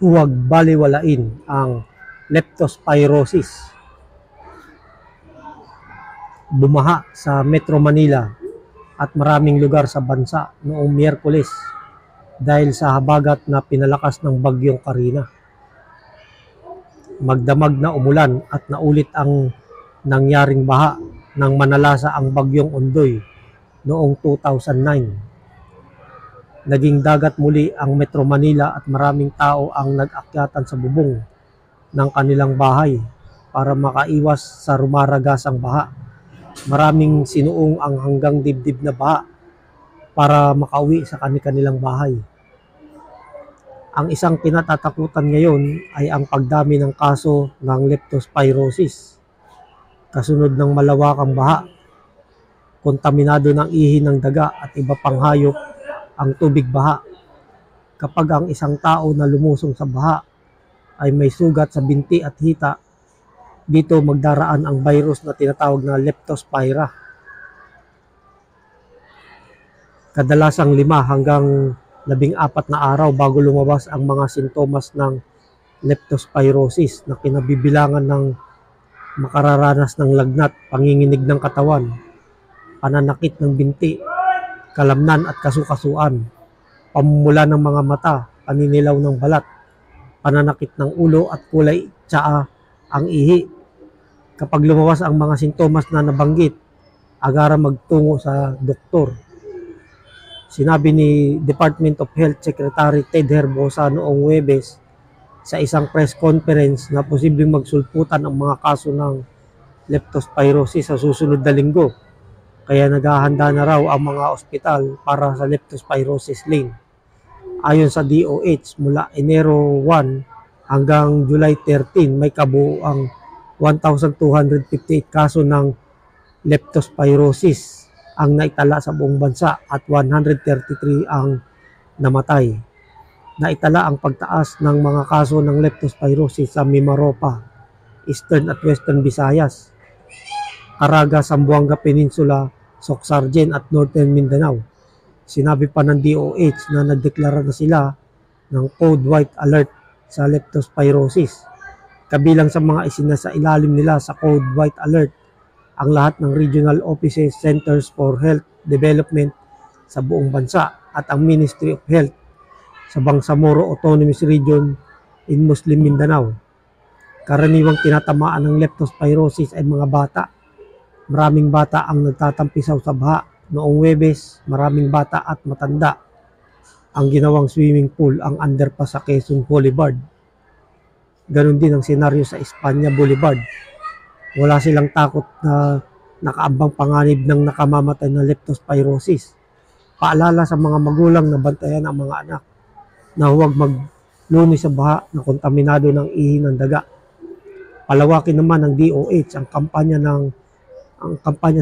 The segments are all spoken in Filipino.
Huwag balewalain ang leptospirosis. Bumaha sa Metro Manila at maraming lugar sa bansa noong Miyerkules dahil sa habagat na pinalakas ng bagyong Karina. Magdamag na umulan at naulit ang nangyaring baha nang manalasa ang bagyong Ondoy noong 2009. Naging dagat muli ang Metro Manila at maraming tao ang nag-akyatan sa bubong ng kanilang bahay para makaiwas sa rumaragasang baha. Maraming sinuong ang hanggang dibdib na baha para makauwi sa kanilang bahay. Ang isang kinatatakutan ngayon ay ang pagdami ng kaso ng leptospirosis kasunod ng malawakang baha, kontaminado ng ihi ng daga at iba pang hayop ang tubig baha. Kapag ang isang tao na lumusong sa baha ay may sugat sa binti at hita, dito magdaraan ang virus na tinatawag na leptospira. Kadalasang 5 hanggang 14 na araw bago lumabas ang mga sintomas ng leptospirosis na kinabibilangan ng makararanas ng lagnat, panginginig ng katawan, pananakit ng binti, kalamnan at kasukasuan, pamumula ng mga mata, paninilaw ng balat, pananakit ng ulo at kulay tsaa ang ihi. Kapag lumabas ang mga sintomas na nabanggit, agara magtungo sa doktor. Sinabi ni Department of Health Secretary Ted Herbosa noong Huwebes sa isang press conference na posibleng magsulputan ang mga kaso ng leptospirosis sa susunod na linggo. Kaya naghahanda na raw ang mga ospital para sa leptospirosis lane. Ayon sa DOH, mula Enero 1 hanggang July 13, may kabuuang 1,258 kaso ng leptospirosis ang naitala sa buong bansa at 133 ang namatay. Naitala ang pagtaas ng mga kaso ng leptospirosis sa Mimaropa, Eastern at Western Visayas, Caraga, Zamboanga Peninsula, Socsargen at Northern Mindanao. Sinabi pa ng DOH na nagdeklara na sila ng Code White Alert sa leptospirosis. Kabilang sa mga isinasailalim nila sa Code White Alert ang lahat ng Regional Offices, Centers for Health Development sa buong bansa at ang Ministry of Health sa Bangsamoro Autonomous Region in Muslim Mindanao. Karaniwang tinatamaan ng leptospirosis ay mga bata. Maraming bata ang nagtatampisaw sa baha. Noong Huwebes, maraming bata at matanda ang ginawang swimming pool ang underpass sa Quezon Boulevard. Ganon din ang senaryo sa Espanya Boulevard. Wala silang takot na nakaambang panganib ng nakamamatay na leptospirosis. Paalala sa mga magulang na bantayan ang mga anak na huwag maglumi sa baha na kontaminado ng ihi ng daga. Palawakin naman ng DOH ang kampanya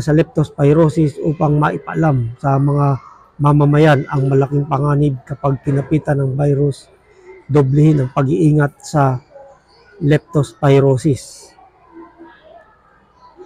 sa leptospirosis upang maipaalam sa mga mamamayan ang malaking panganib kapag kinapitan ng virus. Doblehin ang pag-iingat sa leptospirosis.